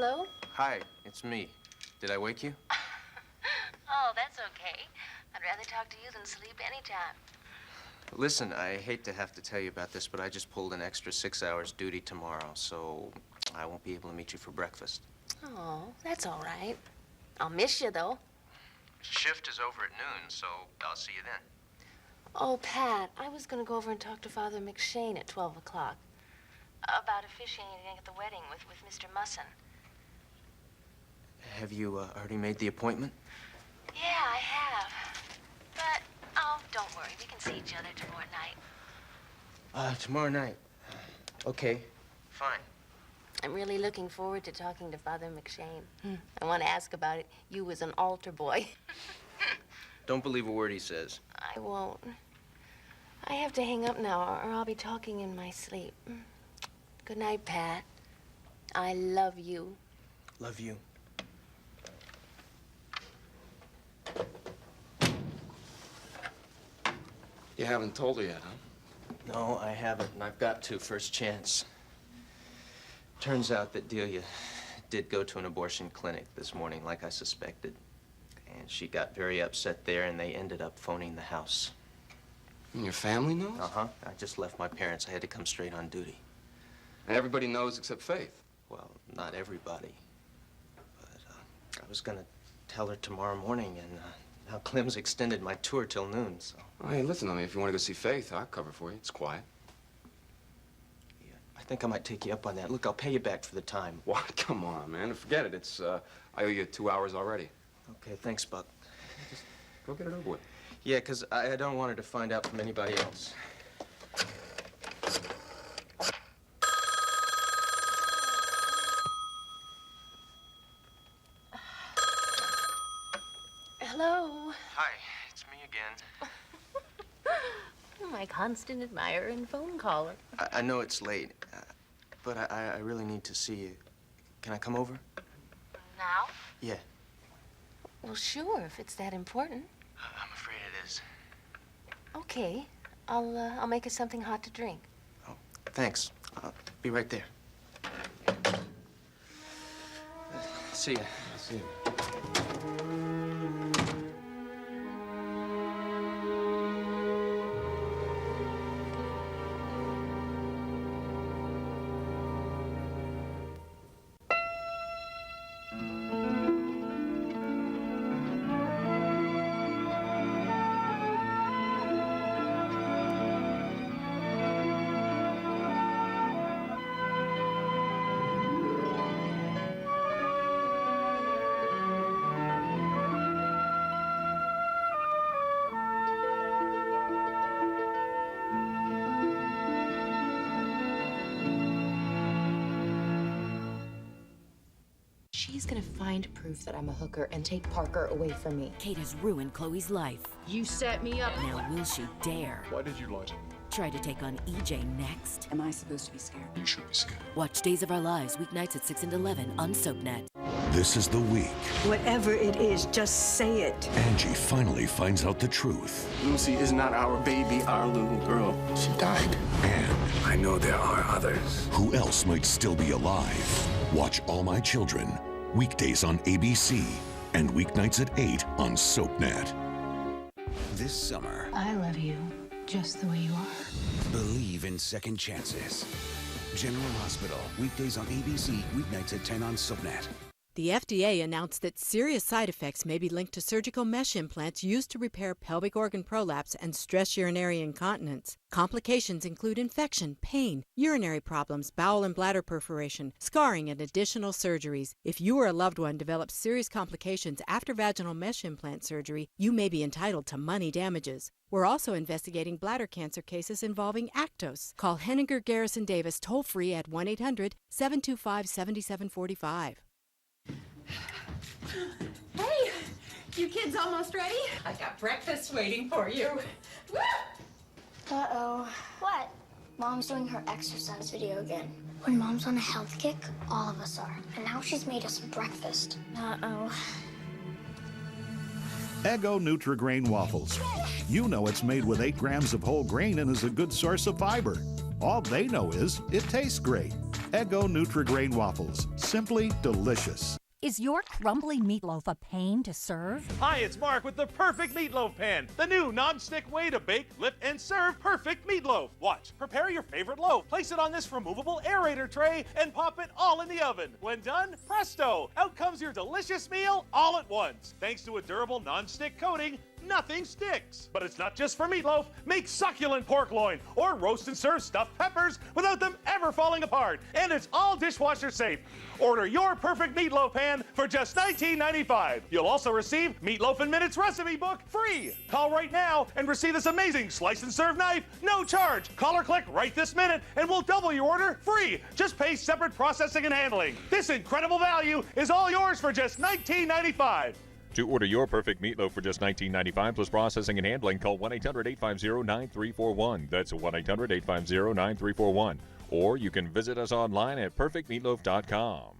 Hello? Hi, it's me. Did I wake you? Oh, that's okay. I'd rather talk to you than sleep anytime. Listen, I hate to have to tell you about this, but I just pulled an extra 6 hours duty tomorrow, so I won't be able to meet you for breakfast. Oh, that's all right. I'll miss you, though. Shift is over at noon, so I'll see you then. Oh, Pat, I was going to go over and talk to Father McShane at 12 o'clock. About officiating at the wedding with Mr. Musson. Have you already made the appointment? Yeah, I have. But, oh, don't worry. We can see each other tomorrow night. Tomorrow night. Okay, fine. I'm really looking forward to talking to Father McShane. I want to ask about it. You as an altar boy. Don't believe a word he says. I won't. I have to hang up now, or I'll be talking in my sleep. Good night, Pat. I love you. Love you. You haven't told her yet, huh? No, I haven't, and I've got to first chance. Turns out that Delia did go to an abortion clinic this morning, like I suspected. And she got very upset there, and they ended up phoning the house. And your family knows? Uh-huh. I just left my parents. I had to come straight on duty. And everybody knows except Faith. Well, not everybody. But I was gonna tell her tomorrow morning, and now Clem's extended my tour till noon, so... Oh, hey, listen to me. If you want to go see Faith, I'll cover for you. It's quiet. Yeah, I think I might take you up on that. Look, I'll pay you back for the time. What? Come on, man. Forget it. It's, I owe you 2 hours already. Okay, thanks, Buck. Just go get it over with. Yeah, 'cause I don't want her to find out from anybody else. Hello. Hi, it's me again. My constant admirer and phone caller. I know it's late, but I really need to see you. Can I come over? Now? Yeah. Well, sure, if it's that important. I'm afraid it is. Okay. I'll make us something hot to drink. Oh, thanks. I'll be right there. See ya. See you. She's gonna find proof that I'm a hooker and take Parker away from me. Kate has ruined Chloe's life. You set me up. Now will she dare Why did you lie to me? try to take on EJ next? Am I supposed to be scared? You should be scared. Watch Days of Our Lives weeknights at 6 and 11 on SoapNet. This is the week Whatever it is, just say it. Angie finally finds out the truth. Lucy is not our baby, our little girl. She died. And I know there are others. who else might still be alive? Watch All My Children, weekdays on ABC and weeknights at 8 on SoapNet. This summer, I love you just the way you are. believe in second chances. General Hospital, weekdays on ABC, weeknights at 10 on SoapNet. The FDA announced that serious side effects may be linked to surgical mesh implants used to repair pelvic organ prolapse and stress urinary incontinence. Complications include infection, pain, urinary problems, bowel and bladder perforation, scarring, and additional surgeries. If you or a loved one develops serious complications after vaginal mesh implant surgery, you may be entitled to money damages. We're also investigating bladder cancer cases involving ACTOS. Call Henninger Garrison Davis toll-free at 1-800-725-7745. Hey, you kids almost ready? I got breakfast waiting for you. Woo! Uh-oh. What? Mom's doing her exercise video again. When Mom's on a health kick, all of us are. And now she's made us breakfast. Uh-oh. Eggo Nutri-Grain Waffles. You know it's made with 8 grams of whole grain and is a good source of fiber. All they know is it tastes great. Eggo Nutri-Grain waffles. Simply delicious. Is your crumbly meatloaf a pain to serve? Hi, it's Mark with the perfect meatloaf pan. The new non-stick way to bake, lift, and serve perfect meatloaf. Watch. Prepare your favorite loaf. Place it on this removable aerator tray and pop it all in the oven. When done, presto! Out comes your delicious meal all at once. Thanks to a durable non-stick coating, nothing sticks. But it's not just for meatloaf. Make succulent pork loin or roast and serve stuffed peppers without them ever falling apart. And it's all dishwasher safe. Order your perfect meatloaf pan for just $19.95. You'll also receive Meatloaf in Minutes recipe book free. Call right now and receive this amazing slice and serve knife, no charge. Call or click right this minute and we'll double your order free. Just pay separate processing and handling. This incredible value is all yours for just $19.95. To order your perfect meatloaf for just $19.95 plus processing and handling, call 1-800-850-9341. That's 1-800-850-9341. Or you can visit us online at perfectmeatloaf.com.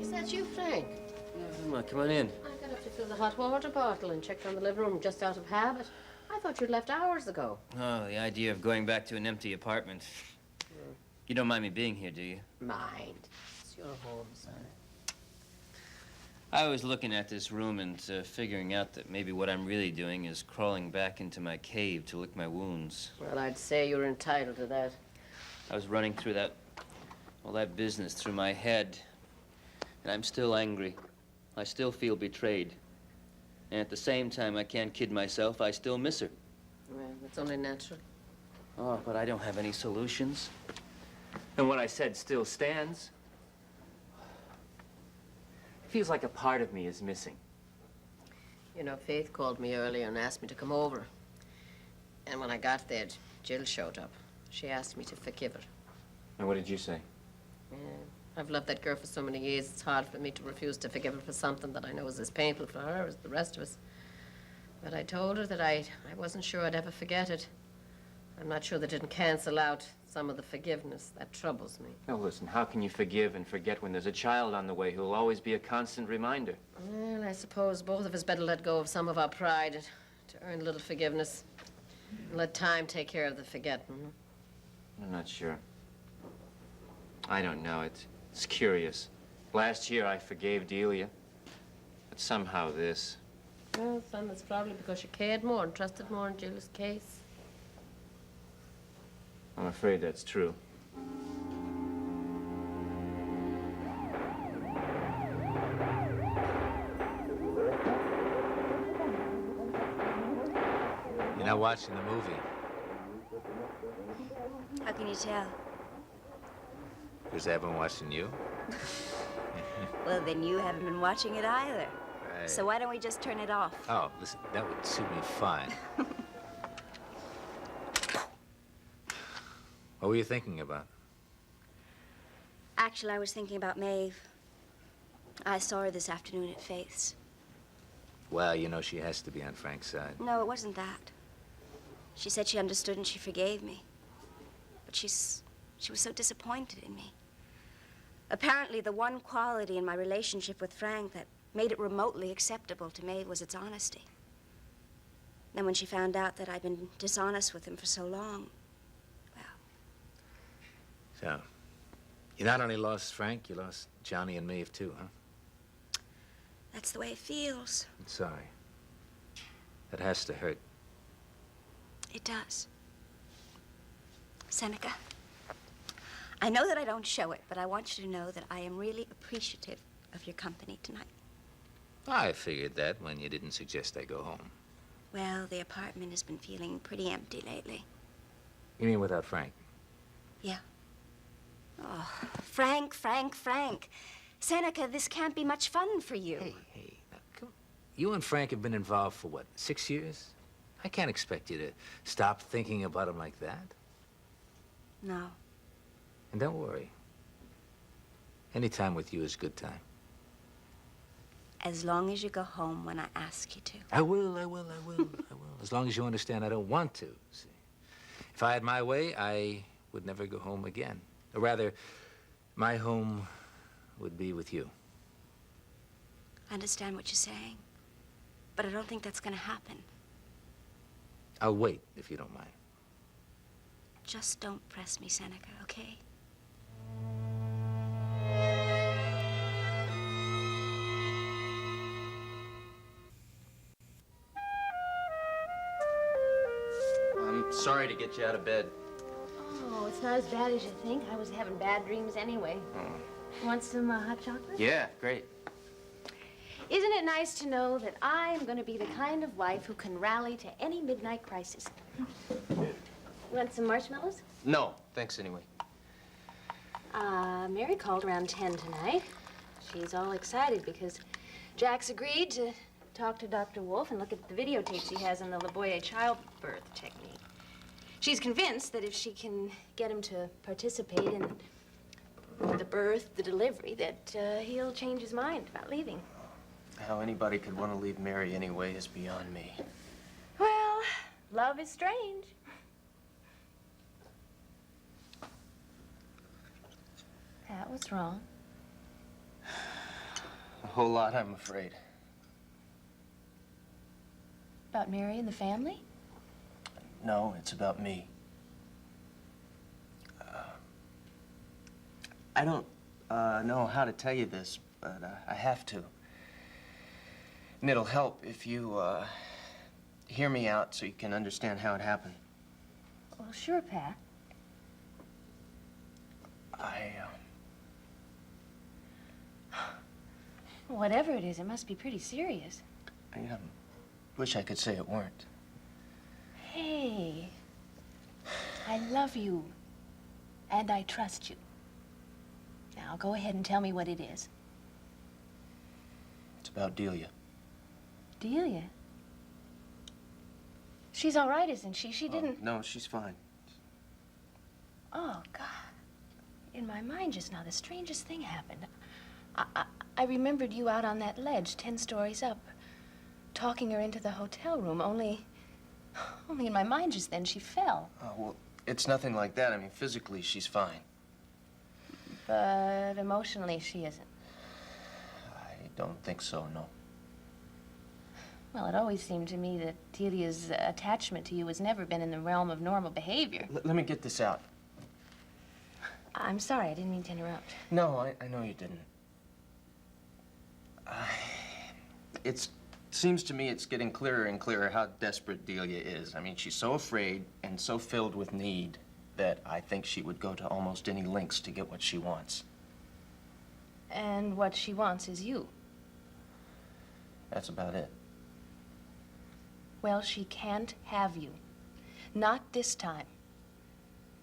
Is that you, Frank? Come on in. I got up to fill the hot water bottle and checked on the living room just out of habit. I thought you'd left hours ago. Oh, the idea of going back to an empty apartment. You don't mind me being here, do you? Mind. It's your home, son. I was looking at this room and figuring out that maybe what I'm really doing is crawling back into my cave to lick my wounds. Well, I'd say you're entitled to that. I was running through all that business through my head, and I'm still angry. I still feel betrayed. And at the same time, I can't kid myself, I still miss her. Well, that's only natural. Oh, but I don't have any solutions. And what I said still stands. It feels like a part of me is missing. You know, Faith called me earlier and asked me to come over. And when I got there, Jill showed up. She asked me to forgive her. And what did you say? Yeah. I've loved that girl for so many years, it's hard for me to refuse to forgive her for something that I know is as painful for her as the rest of us. But I told her that I wasn't sure I'd ever forget it. I'm not sure that it didn't cancel out some of the forgiveness. That troubles me. Now listen, how can you forgive and forget when there's a child on the way who'll always be a constant reminder? Well, I suppose both of us better let go of some of our pride to earn a little forgiveness. And let time take care of the forgetting. I'm not sure. I don't know. It's curious. Last year I forgave Delia, but somehow this. Well, son, that's probably because you cared more and trusted more in Jill's case. I'm afraid that's true. You're not watching the movie. How can you tell? Because I haven't been watching you. Well, then you haven't been watching it either. Right. So why don't we just turn it off? Oh, listen, that would suit me fine. What were you thinking about? Actually, I was thinking about Maeve. I saw her this afternoon at Faith's. Well, you know she has to be on Frank's side. No, it wasn't that. She said she understood and she forgave me. But she was so disappointed in me. Apparently, the one quality in my relationship with Frank that made it remotely acceptable to Maeve was its honesty. Then when she found out that I'd been dishonest with him for so long, So, you not only lost Frank, you lost Johnny and Maeve too, huh? that's the way it feels. I'm sorry. That has to hurt. It does. Seneca, I know that I don't show it, but I want you to know that I am really appreciative of your company tonight. I figured that when you didn't suggest I go home. Well, the apartment has been feeling pretty empty lately. You mean without Frank? Yeah. Oh, Frank. Seneca, this can't be much fun for you. Hey, now, come on. You and Frank have been involved for what, 6 years? I can't expect you to stop thinking about him like that. No. And don't worry. Any time with you is good time. As long as you go home when I ask you to. I will. As long as you understand I don't want to, see. If I had my way, I would never go home again. Or rather, my home would be with you. I understand what you're saying, but I don't think that's gonna happen. I'll wait, if you don't mind. Just don't press me, Seneca, okay? I'm sorry to get you out of bed. Oh, it's not as bad as you think. I was having bad dreams anyway. Oh. Want some hot chocolate? Yeah, great. Isn't it nice to know that I'm going to be the kind of wife who can rally to any midnight crisis? Want some marshmallows? No, thanks anyway. Mary called around 10 tonight. She's all excited because Jack's agreed to talk to Dr. Wolf and look at the videotapes he has on the Laboyer childbirth technique. She's convinced that if she can get him to participate in the birth, the delivery, that he'll change his mind about leaving. How anybody could want to leave Mary anyway is beyond me. Well, love is strange. Pat, what's wrong? A whole lot, I'm afraid. About Mary and the family? No, it's about me. I don't know how to tell you this, but I have to. And it'll help if you hear me out so you can understand how it happened. Well, sure, Pat. Whatever it is, it must be pretty serious. I wish I could say it weren't. Hey, I love you, and I trust you. Now, go ahead and tell me what it is. It's about Delia. Delia? She's all right, isn't she? She didn't... No, she's fine. Oh, God. In my mind just now, the strangest thing happened. I remembered you out on that ledge, 10 stories up, talking her into the hotel room, only in my mind just then she fell. Oh, well, it's nothing like that. I mean, physically, she's fine. But emotionally, she isn't. I don't think so, no. Well, it always seemed to me that Delia's attachment to you has never been in the realm of normal behavior. Let me get this out. I'm sorry, I didn't mean to interrupt. No, I know you didn't. It seems to me it's getting clearer and clearer how desperate Delia is. I mean, she's so afraid and so filled with need that I think she would go to almost any lengths to get what she wants. And what she wants is you. That's about it. Well, she can't have you. Not this time.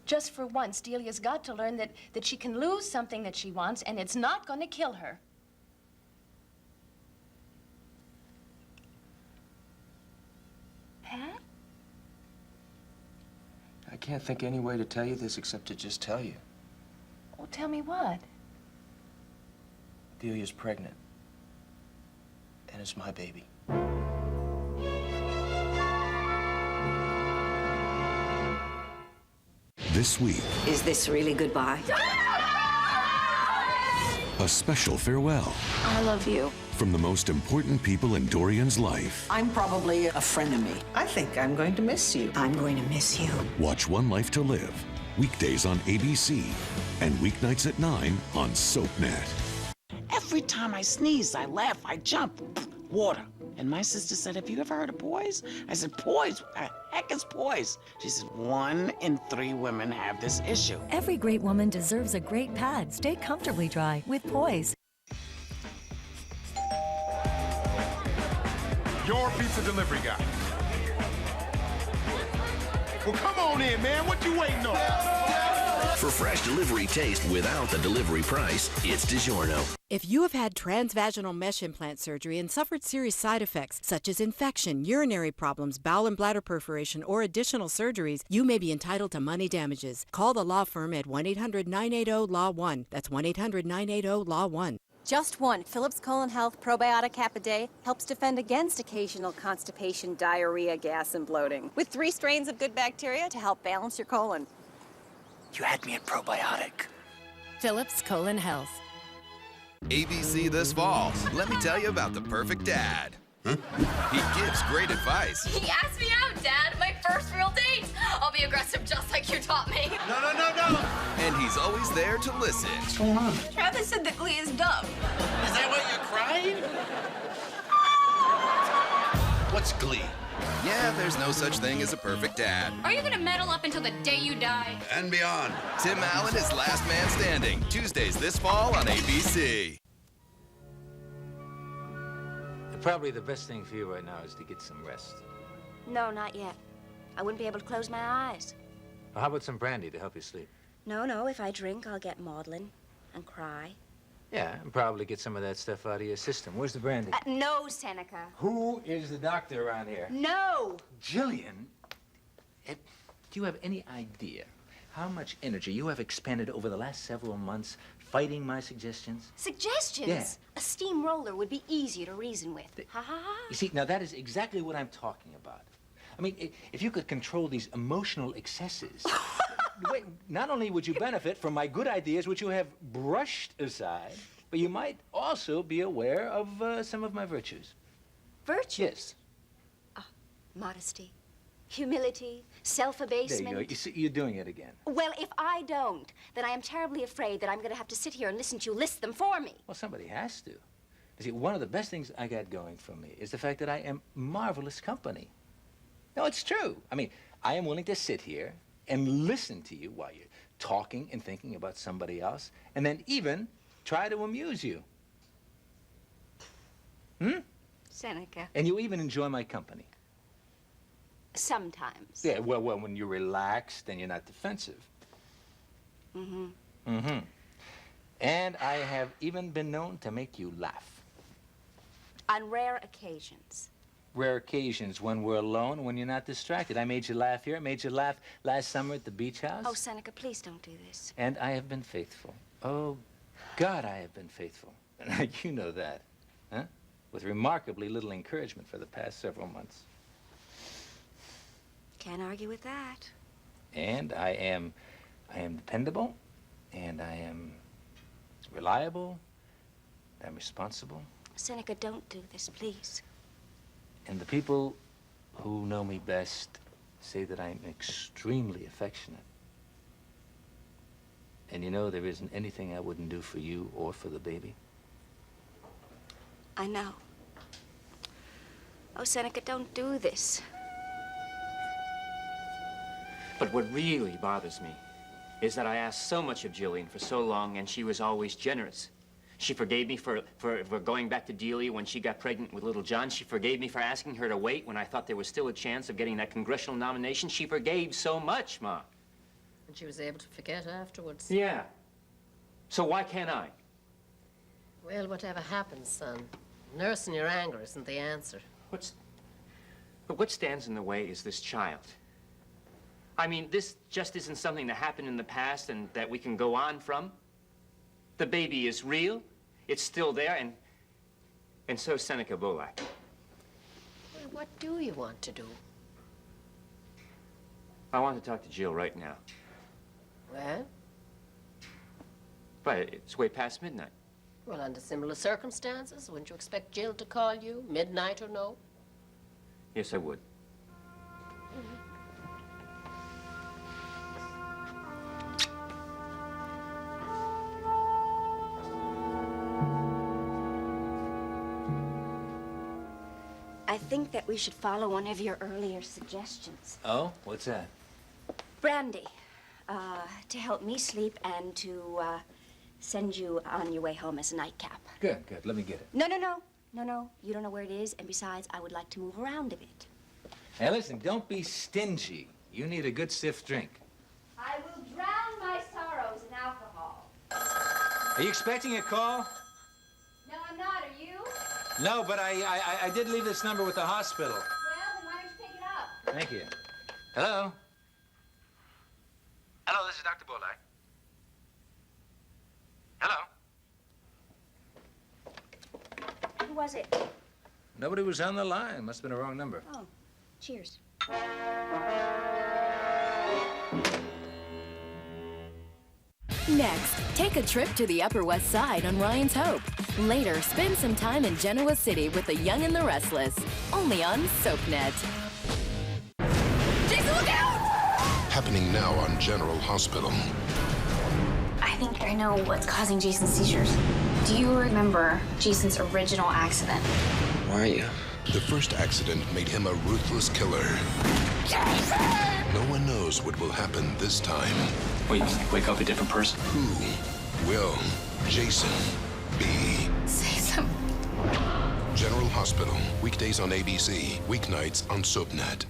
Just for once, Delia's got to learn that she can lose something that she wants, and it's not going to kill her. Pat? I can't think any way to tell you this except to just tell you. Well, tell me what? Delia's pregnant. And it's my baby. This week, Is this really goodbye? a special farewell I love you. from the most important people in Dorian's life. I'm probably a frenemy. I think I'm going to miss you. I'm going to miss you. Watch One Life to Live, weekdays on ABC and weeknights at 9 on SoapNet. Every time I sneeze, I laugh, I jump. Water. And my sister said, have you ever heard of poise? I said, poise? What the heck is poise? She said, 1 in 3 women have this issue. Every great woman deserves a great pad. Stay comfortably dry with Poise. Your pizza delivery guy. Well, come on in, man. What you waiting on? For fresh delivery taste without the delivery price, it's DiGiorno. If you have had transvaginal mesh implant surgery and suffered serious side effects such as infection, urinary problems, bowel and bladder perforation, or additional surgeries, you may be entitled to money damages. Call the law firm at 1-800-980-LAW-1. That's 1-800-980-LAW-1. Just one Phillips Colon Health Probiotic Cap a day helps defend against occasional constipation, diarrhea, gas, and bloating. With 3 strains of good bacteria to help balance your colon. You had me at probiotic. Phillips Colon Health. ABC this fall. Let me tell you about the perfect dad. He gives great advice. He asked me out, Dad. My first real date. I'll be aggressive just like you taught me. No. And he's always there to listen. What's going on? Travis said that Glee is dumb. Is that why you're crying? What's Glee? Yeah, there's no such thing as a perfect dad. Are you gonna meddle up until the day you die? And beyond. Tim Allen is Last Man Standing. Tuesdays this fall on ABC. Probably the best thing for you right now is to get some rest. No, not yet. I wouldn't be able to close my eyes. Well, how about some brandy to help you sleep? No, if I drink, I'll get maudlin and cry. Yeah, and probably get some of that stuff out of your system. Where's the brandy? No, Seneca. Who is the doctor around here? No! Jillian, do you have any idea how much energy you have expended over the last several months fighting my suggestions? Suggestions? Yeah. A steamroller would be easier to reason with. Ha ha ha. You see, now that is exactly what I'm talking about. I mean, if you could control these emotional excesses, wait, not only would you benefit from my good ideas, which you have brushed aside, but you might also be aware of some of my virtues. Virtues? Yes. Modesty, humility, self-abasement. There you go. You see, you're doing it again. Well, if I don't, then I am terribly afraid that I'm going to have to sit here and listen to you list them for me. Well, somebody has to. You see, one of the best things I got going for me is the fact that I am marvelous company. No, it's true. I mean, I am willing to sit here and listen to you while you're talking and thinking about somebody else, and then even try to amuse you. Seneca. And you even enjoy my company. Sometimes. Yeah, well, when you're relaxed and you're not defensive. And I have even been known to make you laugh. On rare occasions. Rare occasions when we're alone, when you're not distracted. I made you laugh here. I made you laugh last summer at the beach house. Oh, Seneca, please don't do this. And I have been faithful. Oh, God, I have been faithful. You know that, huh? With remarkably little encouragement for the past several months. Can't argue with that. And I am dependable, and I am reliable, I'm responsible. Seneca, don't do this, please. And the people who know me best say that I'm extremely affectionate. And you know, there isn't anything I wouldn't do for you or for the baby. I know. Oh, Seneca, don't do this. But what really bothers me is that I asked so much of Jillian for so long, and she was always generous. She forgave me for going back to Delia when she got pregnant with little John. She forgave me for asking her to wait when I thought there was still a chance of getting that congressional nomination. She forgave so much, Ma. And she was able to forget afterwards. Yeah. So why can't I? Well, whatever happens, son, nursing your anger isn't the answer. But what stands in the way is this child. I mean, this just isn't something that happened in the past and that we can go on from. The baby is real. It's still there, and so is Seneca Bolak. Well, what do you want to do? I want to talk to Jill right now. Well? But it's way past midnight. Well, under similar circumstances, wouldn't you expect Jill to call you, midnight or no? Yes, I would. I think that we should follow one of your earlier suggestions. Oh? What's that? Brandy. To help me sleep and to send you on your way home as a nightcap. Good. Let me get it. No. You don't know where it is, and besides, I would like to move around a bit. Hey, listen, don't be stingy. You need a good stiff drink. I will drown my sorrows in alcohol. Are you expecting a call? No, I'm not. Are you? No, but I did leave this number with the hospital. Well, then why don't you pick it up? Thank you. Hello? Hello, this is Dr. Bolak. Hello? Who was it? Nobody was on the line. Must have been a wrong number. Oh, cheers. Next, take a trip to the Upper West Side on Ryan's Hope. Later, spend some time in Genoa City with the Young and the Restless. Only on SoapNet. Jason, look out! Happening now on General Hospital. I think I know what's causing Jason's seizures. Do you remember Jason's original accident? Why are you? The first accident made him a ruthless killer. Jason! No one knows what will happen this time. Wait, wake up a different person? Who will Jason be? Say something. General Hospital, weekdays on ABC, weeknights on SoapNet.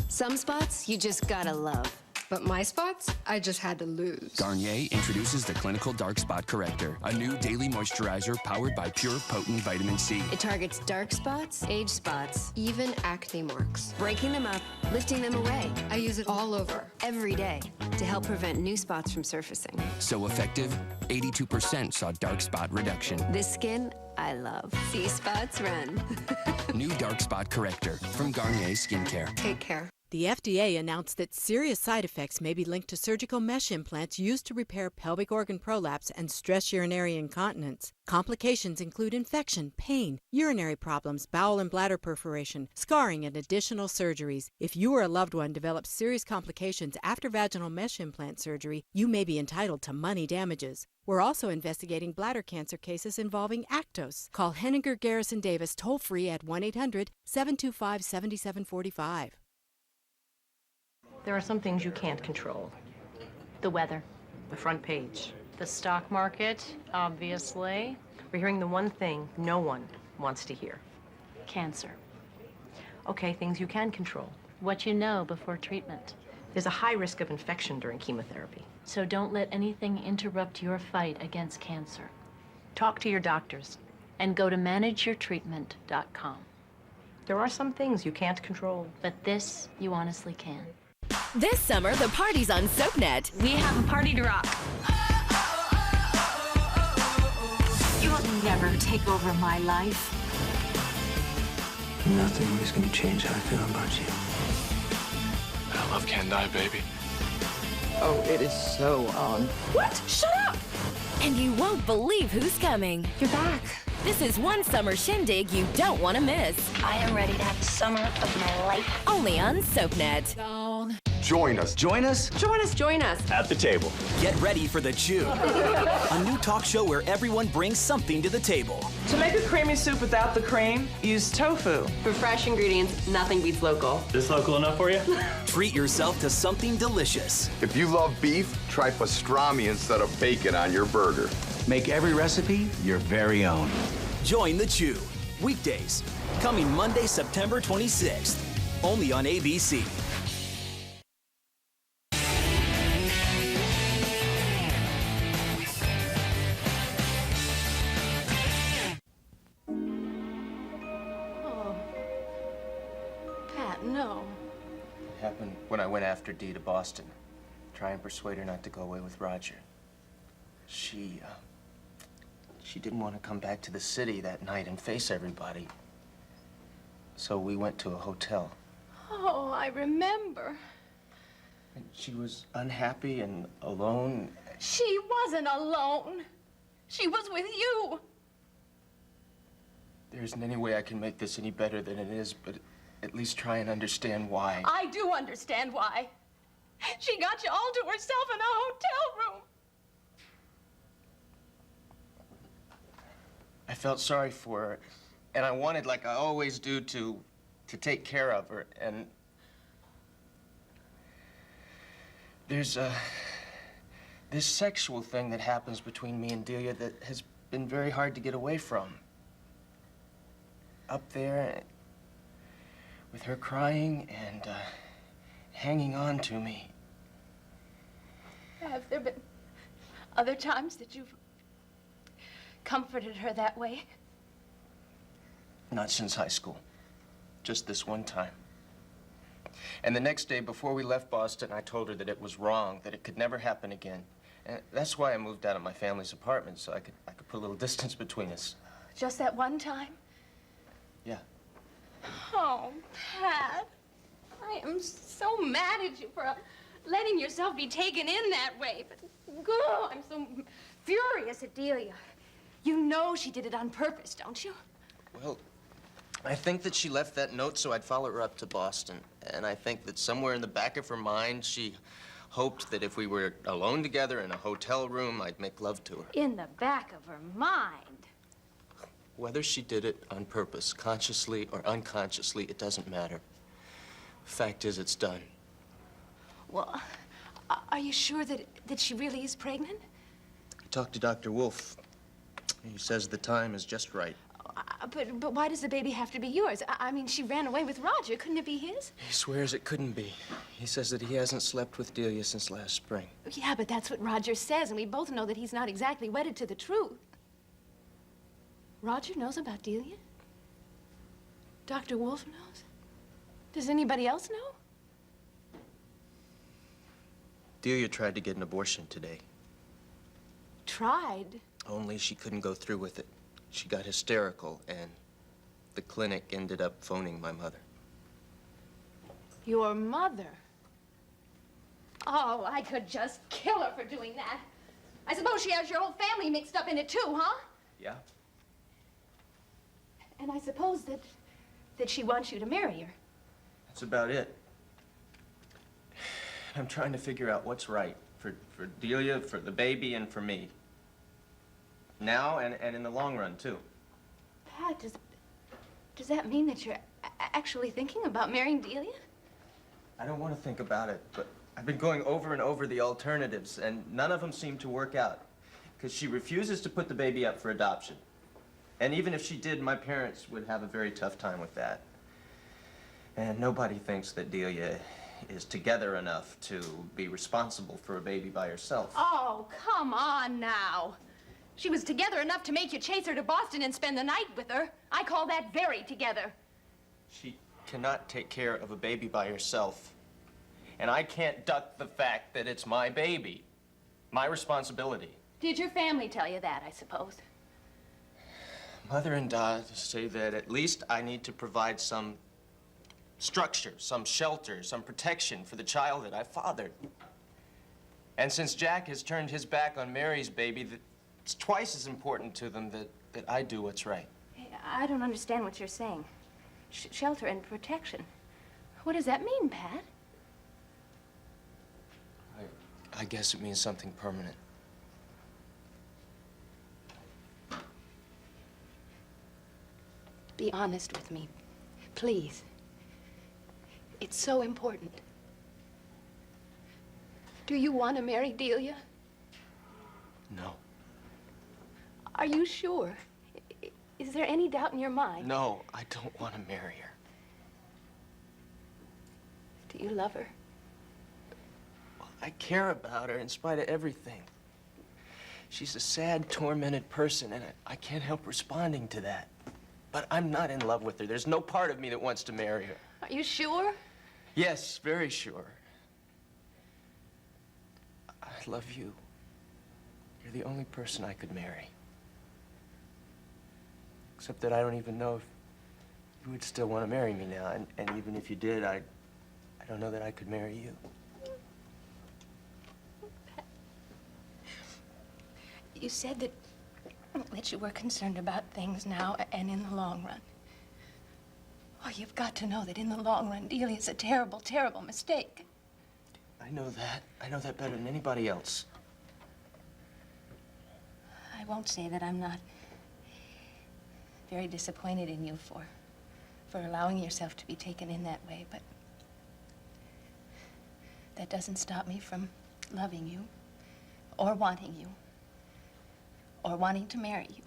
Some spots you just gotta love. But my spots, I just had to lose. Garnier introduces the Clinical Dark Spot Corrector, a new daily moisturizer powered by pure, potent vitamin C. It targets dark spots, age spots, even acne marks, breaking them up, lifting them away. I use it all over, every day, to help prevent new spots from surfacing. So effective, 82% saw dark spot reduction. This skin, I love. See spots run. New Dark Spot Corrector from Garnier Skincare. Take care. The FDA announced that serious side effects may be linked to surgical mesh implants used to repair pelvic organ prolapse and stress urinary incontinence. Complications include infection, pain, urinary problems, bowel and bladder perforation, scarring, and additional surgeries. If you or a loved one develops serious complications after vaginal mesh implant surgery, you may be entitled to money damages. We're also investigating bladder cancer cases involving ACTOS. Call Henninger Garrison Davis toll-free at 1-800-725-7745. There are some things you can't control. The weather, the front page, the stock market, obviously. We're hearing the one thing no one wants to hear. Cancer. Okay, things you can control. What you know before treatment. There's a high risk of infection during chemotherapy. So don't let anything interrupt your fight against cancer. Talk to your doctors and go to manageyourtreatment.com. There are some things you can't control, but this you honestly can. This summer, the party's on SoapNet. We have a party to rock. You will never take over my life. Nothing is going to change how I feel about you. That love can't die, baby. Oh, it is so on. What? Shut up! And you won't believe who's coming. You're back. This is one summer shindig you don't want to miss. I am ready to have the summer of my life. Only on SoapNet. Join us. Join us. Join us, join us. At the table. Get ready for The Chew, a new talk show where everyone brings something to the table. To make a creamy soup without the cream, use tofu. For fresh ingredients, nothing beats local. This local enough for you? Treat yourself to something delicious. If you love beef, try pastrami instead of bacon on your burger. Make every recipe your very own. Join The Chew, weekdays, coming Monday, September 26th, only on ABC. No. It happened when I went after Dee to Boston. Try and persuade her not to go away with Roger. She didn't want to come back to the city that night and face everybody. So we went to a hotel. Oh, I remember. And she was unhappy and alone. She wasn't alone. She was with you. There isn't any way I can make this any better than it is, but at least try and understand why. I do understand why. She got you all to herself in a hotel room. I felt sorry for her, and I wanted, like I always do, to take care of her, and there's this sexual thing that happens between me and Delia that has been very hard to get away from. Up there, with her crying and hanging on to me. Have there been other times that you've comforted her that way? Not since high school. Just this one time. And the next day, before we left Boston, I told her that it was wrong, that it could never happen again. And that's why I moved out of my family's apartment, so I could put a little distance between us. Just that one time? Yeah. Oh, Pat. I am so mad at you for letting yourself be taken in that way. But, oh, I'm so furious at Delia. You know she did it on purpose, don't you? Well, I think that she left that note so I'd follow her up to Boston. And I think that somewhere in the back of her mind, she hoped that if we were alone together in a hotel room, I'd make love to her. In the back of her mind. Whether she did it on purpose, consciously or unconsciously, it doesn't matter. Fact is, it's done. Well, are you sure that she really is pregnant? I talked to Dr. Wolf. He says the time is just right. But why does the baby have to be yours? I mean, she ran away with Roger. Couldn't it be his? He swears it couldn't be. He says that he hasn't slept with Delia since last spring. Yeah, but that's what Roger says, and we both know that he's not exactly wedded to the truth. Roger knows about Delia? Dr. Wolf knows? Does anybody else know? Delia tried to get an abortion today. Tried? Only she couldn't go through with it. She got hysterical, and the clinic ended up phoning my mother. Your mother? Oh, I could just kill her for doing that. I suppose she has your whole family mixed up in it, too, huh? Yeah? And I suppose that she wants you to marry her. That's about it. I'm trying to figure out what's right for Delia, for the baby, and for me. Now and in the long run, too. Pat, does that mean that you're actually thinking about marrying Delia? I don't want to think about it, but I've been going over and over the alternatives, and none of them seem to work out. Because she refuses to put the baby up for adoption. And even if she did, my parents would have a very tough time with that. And nobody thinks that Delia is together enough to be responsible for a baby by herself. Oh, come on now. She was together enough to make you chase her to Boston and spend the night with her. I call that very together. She cannot take care of a baby by herself. And I can't duck the fact that it's my baby. My responsibility. Did your family tell you that, I suppose? Mother and Dad say that at least I need to provide some structure, some shelter, some protection for the child that I fathered. And since Jack has turned his back on Mary's baby, it's twice as important to them that I do what's right. Hey, I don't understand what you're saying. Shelter and protection. What does that mean, Pat? I guess it means something permanent. Be honest with me, please. It's so important. Do you want to marry Delia? No. Are you sure? Is there any doubt in your mind? No, I don't want to marry her. Do you love her? Well, I care about her in spite of everything. She's a sad, tormented person, and I can't help responding to that. But I'm not in love with her. There's no part of me that wants to marry her. Are you sure? Yes, very sure. I love you. You're the only person I could marry. Except that I don't even know if you would still want to marry me now. And even if you did, I don't know that I could marry you. You said that you were concerned about things now and in the long run. Oh, you've got to know that in the long run, Delia's a terrible, terrible mistake. I know that. I know that better than anybody else. I won't say that I'm not very disappointed in you for allowing yourself to be taken in that way, but that doesn't stop me from loving you or wanting you or wanting to marry you.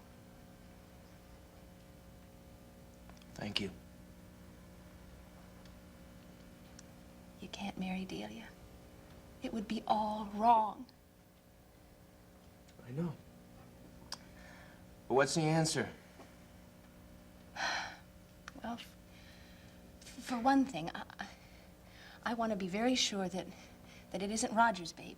Thank you. You can't marry Delia. It would be all wrong. I know. But what's the answer? Well, for one thing, I want to be very sure that it isn't Roger's baby.